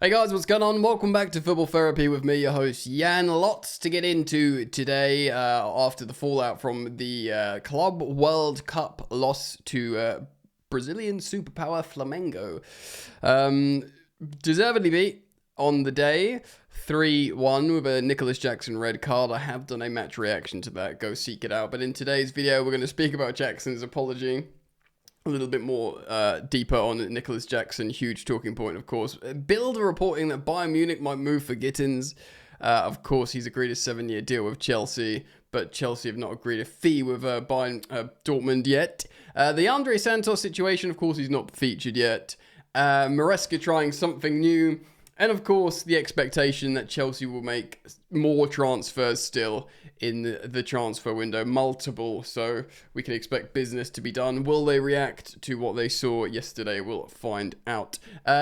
Hey guys, what's going on? Welcome back to Football Therapy with me, your host Jan. Lots to get into today after the fallout from the Club World Cup loss to Brazilian superpower Flamengo. Deservedly beat on the day, 3-1 with a Nicholas Jackson red card. I have done a match reaction to that, go seek it out. But in today's video, we're going to speak about Jackson's apology. A little bit more deeper on Nicholas Jackson, huge talking point, of course. Bild reporting that Bayern Munich might move for Gittens. Of course, he's agreed a 7-year deal with Chelsea, but Chelsea have not agreed a fee with Dortmund yet. The Andre Santos situation, of course, he's not featured yet. Maresca trying something new. And of course, the expectation that Chelsea will make more transfers still in the transfer window, multiple, so we can expect business to be done. Will they react to what they saw yesterday? We'll find out.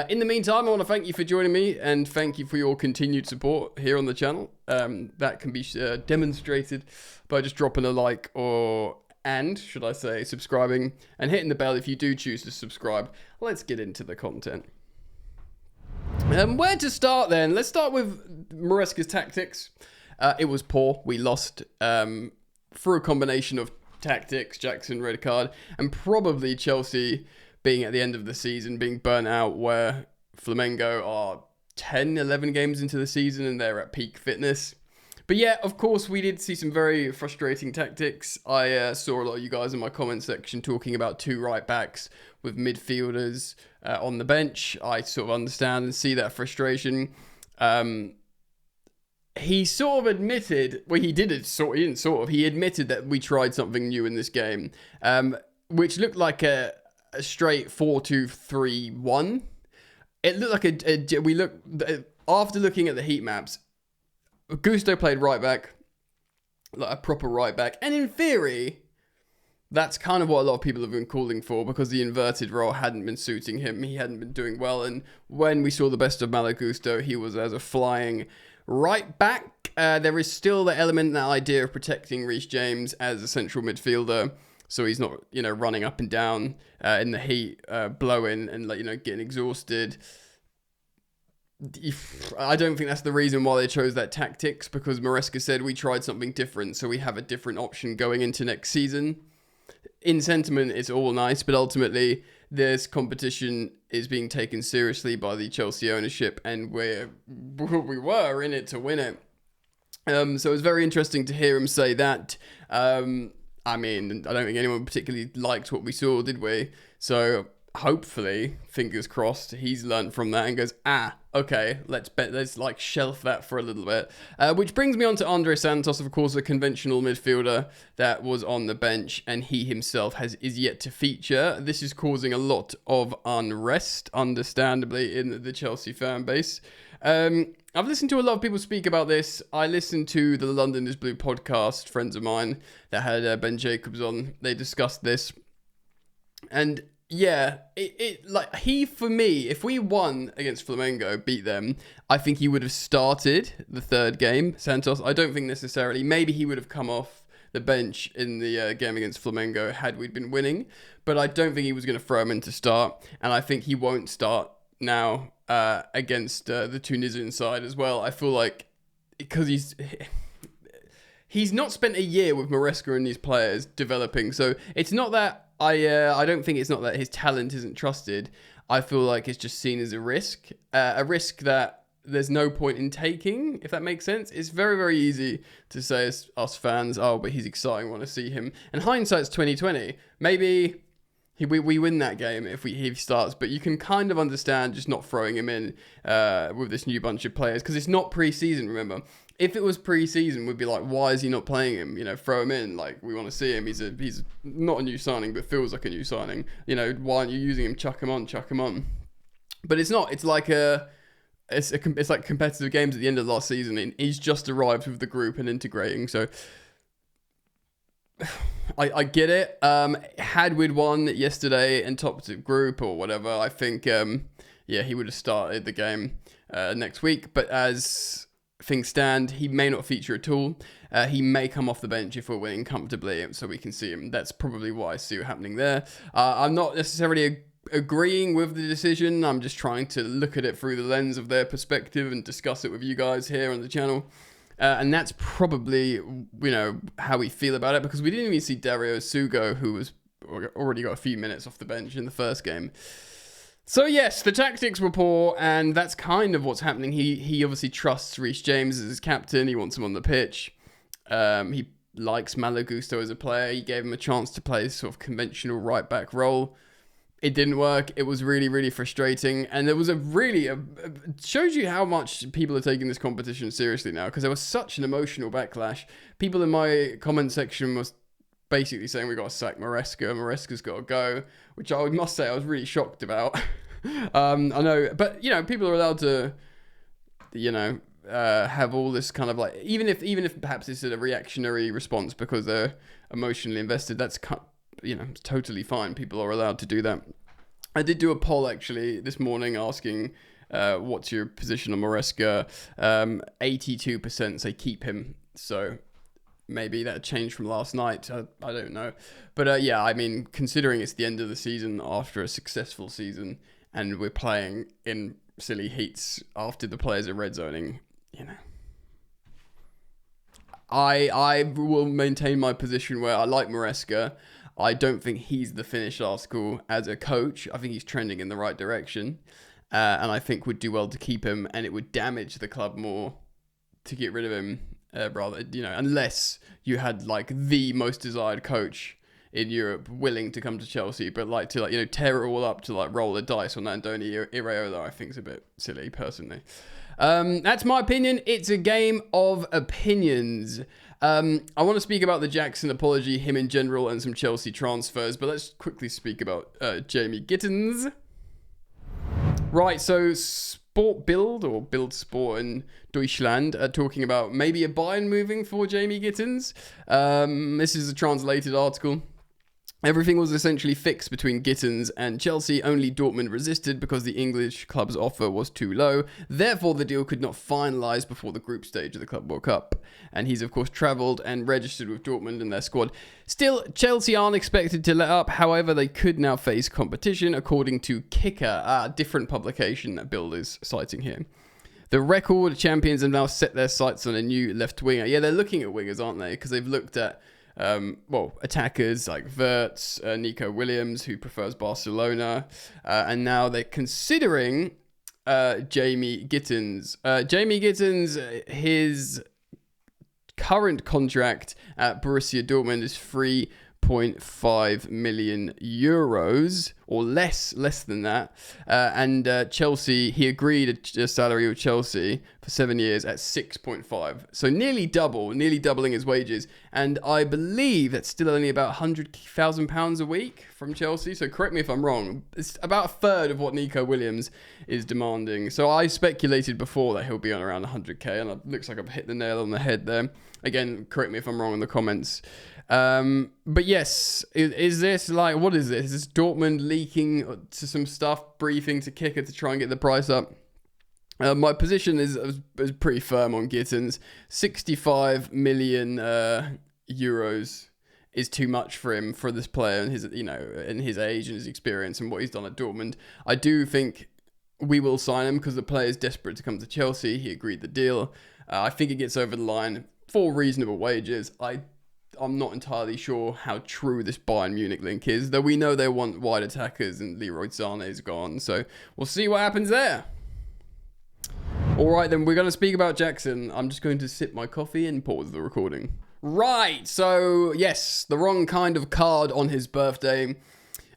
In the meantime, I want to thank you for joining me and thank you for your continued support here on the channel. That can be demonstrated by just dropping a like should I say, subscribing and hitting the bell if you do choose to subscribe. Let's get into the content. Where to start then? Let's start with Maresca's tactics. It was poor. We lost through a combination of tactics, Jackson red card, and probably Chelsea being at the end of the season, being burnt out, where Flamengo are 10, 11 games into the season and they're at peak fitness. But yeah, of course, we did see some very frustrating tactics. I saw a lot of you guys in my comment section talking about two right backs with midfielders on the bench. I sort of understand and see that frustration. He sort of admitted, well, he admitted that we tried something new in this game, which looked like a straight 4-2-3-1. It looked like after looking at the heat maps, Gusto played right back, like a proper right back, and in theory, that's kind of what a lot of people have been calling for because the inverted role hadn't been suiting him. He hadn't been doing well, and when we saw the best of Malo Gusto, he was as a flying right back. There is still the element, that idea of protecting Reece James as a central midfielder, so he's not, running up and down in the heat, blowing and getting exhausted. I don't think that's the reason why they chose that tactics, because Maresca said we tried something different, so we have a different option going into next season. In sentiment, it's all nice, but ultimately, this competition is being taken seriously by the Chelsea ownership, and we were in it to win it. So it was very interesting to hear him say that. I mean, I don't think anyone particularly liked what we saw, did we? So hopefully, fingers crossed, he's learned from that and goes, okay, let's shelf that for a little bit. Which brings me on to Andre Santos, of course, a conventional midfielder that was on the bench, and he himself is yet to feature. This is causing a lot of unrest, understandably, in the Chelsea fan base. I've listened to a lot of people speak about this. I listened to the London is Blue podcast, friends of mine, that had Ben Jacobs on. They discussed this. And yeah, for me, if we won against Flamengo, beat them, I think he would have started the third game, Santos. I don't think necessarily. Maybe he would have come off the bench in the game against Flamengo had we been winning, but I don't think he was going to throw him in to start, and I think he won't start now against the Tunisian side as well. I feel like because he's not spent a year with Maresca and these players developing, so it's not that I don't think it's not that his talent isn't trusted. I feel like it's just seen as a risk that there's no point in taking, if that makes sense. It's very, very easy to say as us fans, but he's exciting, want to see him. And hindsight's 2020. Maybe we win that game if he starts, but you can kind of understand just not throwing him in with this new bunch of players, because it's not pre-season, remember. If it was pre-season, we'd be like, why is he not playing him? Throw him in. Like, we want to see him. He's not a new signing, but feels like a new signing. Why aren't you using him? Chuck him on. But it's not. It's like it's like competitive games at the end of last season. And he's just arrived with the group and integrating. So I get it. Had we won yesterday and topped the group or whatever, I think he would have started the game next week. But as things stand, he may not feature at all. He may come off the bench if we're winning comfortably, so we can see him. That's probably what I see happening there. I'm not necessarily agreeing with the decision. I'm just trying to look at it through the lens of their perspective and discuss it with you guys here on the channel. And that's probably, how we feel about it, because we didn't even see Dario Sugo, who was already got a few minutes off the bench in the first game. So yes, the tactics were poor, and that's kind of what's happening. He obviously trusts Reece James as his captain. He wants him on the pitch. He likes Malo Gusto as a player. He gave him a chance to play this sort of conventional right back role. It didn't work. It was really, really frustrating. And there was it shows you how much people are taking this competition seriously now, because there was such an emotional backlash. People in my comment section was basically saying we got to sack Maresca. Maresca's got to go, which I must say I was really shocked about. I know, but people are allowed to, have all this kind of like, even if perhaps this is a reactionary response because they're emotionally invested, that's it's totally fine. People are allowed to do that. I did do a poll actually this morning asking, what's your position on Maresca? 82% say keep him. So maybe that changed from last night. I don't know. But considering it's the end of the season after a successful season and we're playing in silly heats after the players are red zoning, I will maintain my position where I like Maresca. I don't think he's the finished article as a coach. I think he's trending in the right direction. And I think would do well to keep him, and it would damage the club more to get rid of him, unless you had like the most desired coach in Europe willing to come to Chelsea, but tear it all up to roll the dice on Andoni Iraola, I think is a bit silly personally. That's my opinion. It's a game of opinions. I want to speak about the Jackson apology, him in general, and some Chelsea transfers, but let's quickly speak about Jamie Gittens. Right, so Sport Bild, or Bild Sport in Deutschland, are talking about maybe a Bayern moving for Jamie Gittens. This is a translated article. Everything was essentially fixed between Gittens and Chelsea, only Dortmund resisted because the English club's offer was too low. Therefore, the deal could not finalise before the group stage of the Club World Cup. And he's, of course, travelled and registered with Dortmund and their squad. Still, Chelsea aren't expected to let up. However, they could now face competition, according to Kicker, a different publication that Bild is citing here. The record champions have now set their sights on a new left winger. Yeah, they're looking at wingers, aren't they? Because they've looked at attackers like Wirtz, Nico Williams, who prefers Barcelona, and now they're considering Jamie Gittens. Jamie Gittens, his current contract at Borussia Dortmund is 3.5 million euros, or less than that. And Chelsea, he agreed a salary with Chelsea for 7 years at 6.5. So nearly doubling his wages. And I believe that's still only about £100,000 a week from Chelsea. So correct me if I'm wrong. It's about a third of what Nico Williams is demanding. So I speculated before that he'll be on around 100k, and it looks like I've hit the nail on the head there. Again, correct me if I'm wrong in the comments. But yes, is this what is this? Is this Dortmund leaking to some stuff, briefing to Kicker to try and get the price up? My position is pretty firm on Gittens. 65 million euros is too much for him, for this player, and his in his age and his experience and what he's done at Dortmund. I do think we will sign him because the player is desperate to come to Chelsea. He agreed the deal. I think it gets over the line for reasonable wages. I'm not entirely sure how true this Bayern Munich link is, though we know they want wide attackers and Leroy Sané is gone, so we'll see what happens there. Alright then, we're going to speak about Jackson. I'm just going to sip my coffee and pause the recording. Right, so yes, the wrong kind of card on his birthday.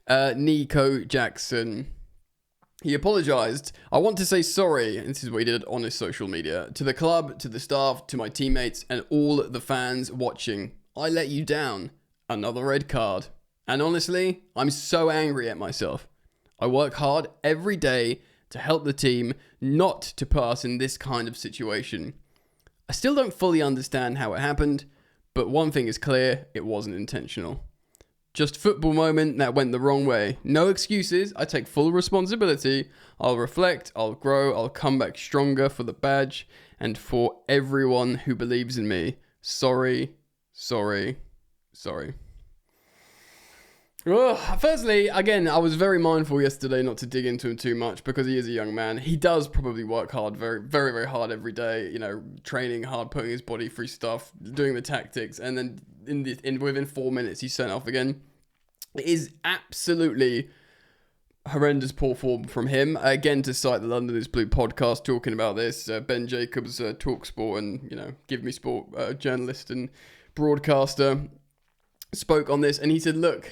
Nico Jackson. He apologised. I want to say sorry, and this is what he did on his social media, to the club, to the staff, to my teammates, and all the fans watching. I let you down. Another red card. And honestly, I'm so angry at myself. I work hard every day to help the team, not to put us in this kind of situation. I still don't fully understand how it happened, but one thing is clear, it wasn't intentional. Just football moment that went the wrong way. No excuses, I take full responsibility. I'll reflect, I'll grow, I'll come back stronger for the badge and for everyone who believes in me. Sorry. Well, firstly, again, I was very mindful yesterday not to dig into him too much because he is a young man. He does probably work hard, very, very, very hard every day. Training hard, putting his body through stuff, doing the tactics, and then within 4 minutes he's sent off again. It is absolutely horrendous poor form from him. Again, to cite the London is Blue podcast talking about this, Ben Jacobs, Talksport and Give Me Sport journalist and broadcaster, spoke on this, and he said, "Look,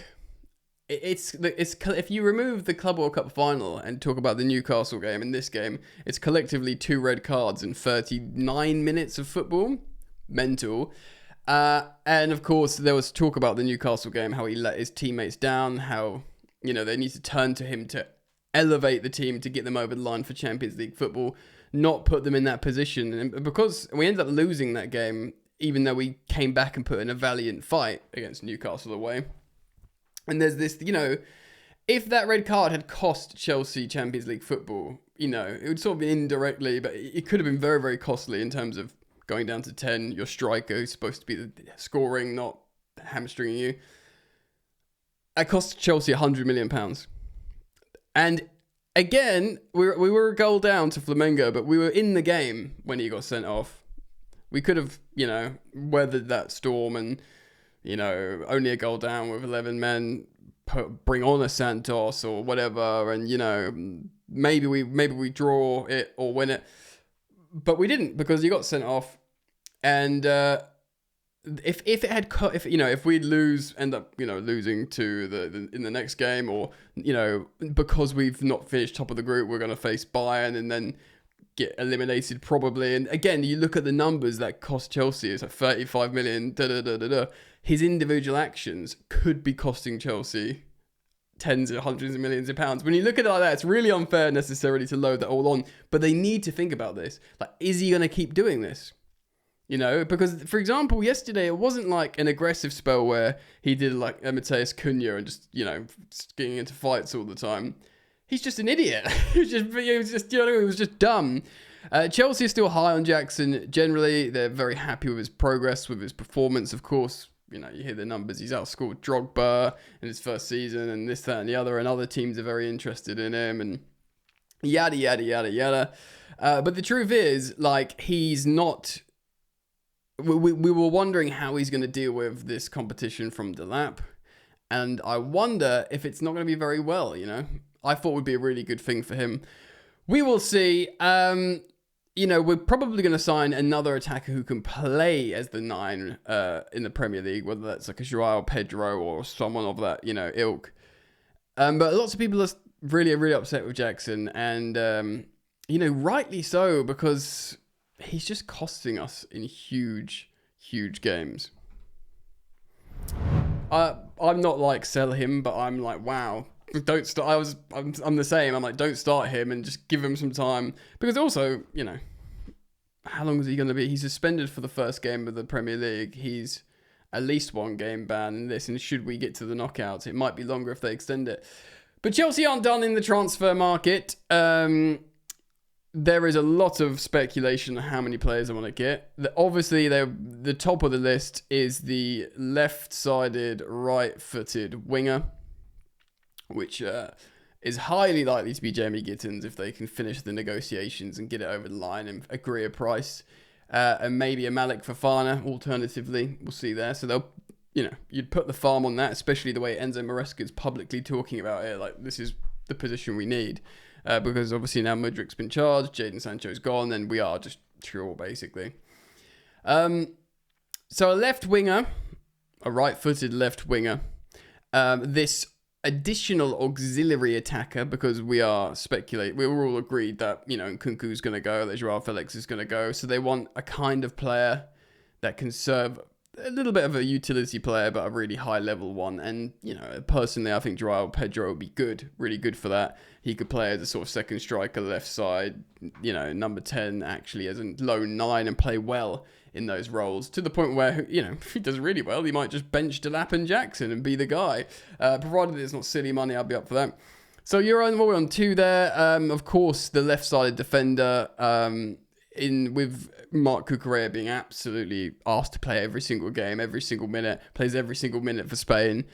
it's if you remove the Club World Cup final and talk about the Newcastle game and this game, it's collectively 2 red cards in 39 minutes of football. Mental." And of course, there was talk about the Newcastle game, how he let his teammates down, how they need to turn to him to elevate the team to get them over the line for Champions League football, not put them in that position. And because we ended up losing that game, even though we came back and put in a valiant fight against Newcastle away. And there's this, if that red card had cost Chelsea Champions League football, it would sort of be indirectly, but it could have been very, very costly in terms of going down to 10, your striker who's supposed to be the scoring, not hamstringing you. That cost Chelsea £100 million. And again, we were a goal down to Flamengo, but we were in the game when he got sent off. We could have, weathered that storm and, only a goal down with 11 men, bring on a Santos or whatever, and, maybe we draw it or win it. But we didn't, because he got sent off. And if we'd end up losing to in the next game, or because we've not finished top of the group, we're going to face Bayern and then get eliminated probably. And again, you look at the numbers that cost Chelsea, it's like 35 million. His individual actions could be costing Chelsea tens of hundreds of millions of pounds. When you look at it like that, it's really unfair necessarily to load that all on. But they need to think about this. Like, is he going to keep doing this? Because, for example, yesterday, it wasn't like an aggressive spell where he did like Mateus Cunha and just, getting into fights all the time. He's just an idiot. He was just dumb. Chelsea is still high on Jackson. Generally, they're very happy with his progress, with his performance. Of course, you hear the numbers. He's outscored Drogba in his first season and this, that, and the other. And other teams are very interested in him and yada, yada, yada, yada. But the truth is, like, he's not... We were wondering how he's going to deal with this competition from Delap. And I wonder if it's not going to be very well, I thought it would be a really good thing for him. We will see. We're probably going to sign another attacker who can play as the 9 in the Premier League, whether that's like a Joao Pedro or someone of that, ilk. But lots of people are really, really upset with Jackson. And, rightly so, because he's just costing us in huge, huge games. I'm not like sell him, but I'm like, wow. Don't start. I'm the same. I'm like, don't start him and just give him some time, because also, how long is he going to be? He's suspended for the first game of the Premier League. He's at least 1 game ban in this, and should we get to the knockouts, it might be longer if they extend it. But Chelsea aren't done in the transfer market. There is a lot of speculation on how many players I want to get. Obviously, the top of the list is the left-sided, right-footed winger, which is highly likely to be Jamie Gittens if they can finish the negotiations and get it over the line and agree a price. And maybe a Malik Fofana, alternatively. We'll see there. So they'll, you'd put the farm on that, especially the way Enzo Maresca is publicly talking about it. Like, this is the position we need. Because obviously now Mudrik's been charged, Jadon Sancho's gone, and we are just sure, basically. So a left winger, a right-footed left winger, this additional auxiliary attacker, because we are we're all agreed that, Nkunku's going to go, that Joao Felix is going to go, so they want a kind of player that can serve a little bit of a utility player, but a really high level one. And, personally, I think Joao Pedro would be good, really good for that. He could play as a sort of second striker, left side, number 10, actually, as a lone 9, and play well in those roles, to the point where, if he does really well, he might just bench Delap and Jackson and be the guy. Provided it's not silly money, I'll be up for that. So you're on 2 there. Of course, the left-sided defender, with Marc Cucurella being absolutely asked to play every single game, every single minute, plays every single minute for Spain.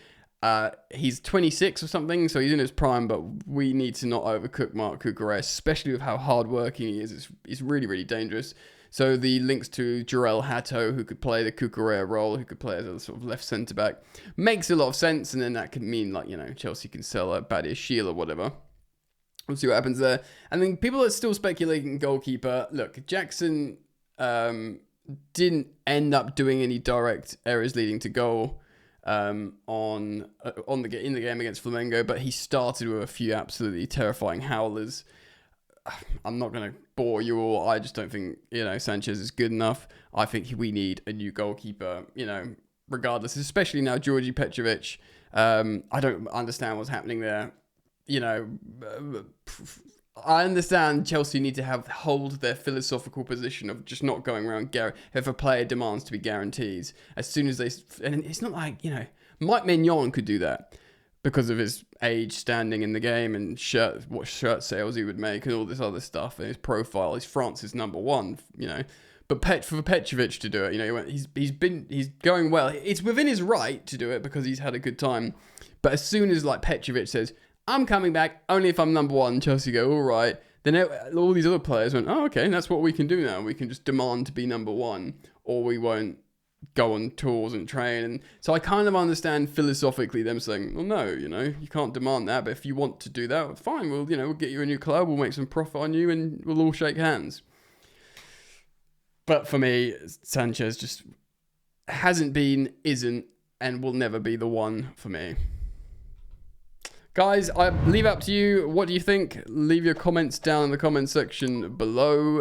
He's 26 or something, so he's in his prime, but we need to not overcook Marc Cucurella, especially with how hard-working he is. It's really, really dangerous. So the links to Jarell Hatto, who could play the Cucurella role, who could play as a sort of left centre-back, makes a lot of sense, and then that could mean, like, you know, Chelsea can sell a Badia Shield or whatever. We'll see what happens there. And then people are still speculating goalkeeper. Look, Jackson didn't end up doing any direct errors leading to goal in the game against Flamengo, but he started with a few absolutely terrifying howlers. I'm not going to bore you all. I just don't think, you know, Sanchez is good enough. I think we need a new goalkeeper, you know, regardless, especially now Georgi Petrovic. I don't understand what's happening there. You know, I understand Chelsea need to hold their philosophical position of just not going around. If a player demands to be guarantees, as soon as and it's not like, you know, Mike Mignon could do that because of his age, standing in the game, and what shirt sales he would make, and all this other stuff, and his profile. He's France's #1, you know. But for Petrovic to do it, you know, he's going well. It's within his right to do it because he's had a good time. But as soon as like Petrovic says, I'm coming back only if I'm #1, Chelsea go, all right. Then all these other players went, oh, okay, that's what we can do now. We can just demand to be #1, or we won't go on tours and train. And so I kind of understand philosophically them saying, well, no, you know, you can't demand that. But if you want to do that, fine. We'll get you a new club. We'll make some profit on you, and we'll all shake hands. But for me, Sanchez just hasn't been, isn't, and will never be the one for me. Guys, I leave it up to you. What do you think? Leave your comments down in the comment section below.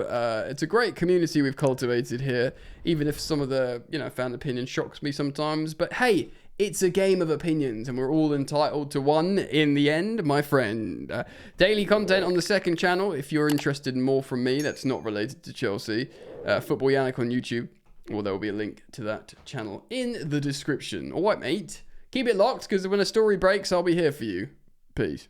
It's a great community we've cultivated here, even if some of the, you know, fan opinion shocks me sometimes. But hey, it's a game of opinions, and we're all entitled to one in the end, my friend. Daily content on the second channel, if you're interested in more from me that's not related to Chelsea. Football Yannick on YouTube, or there will be a link to that channel in the description. All right, mate. Keep it locked, because when a story breaks, I'll be here for you. Peace.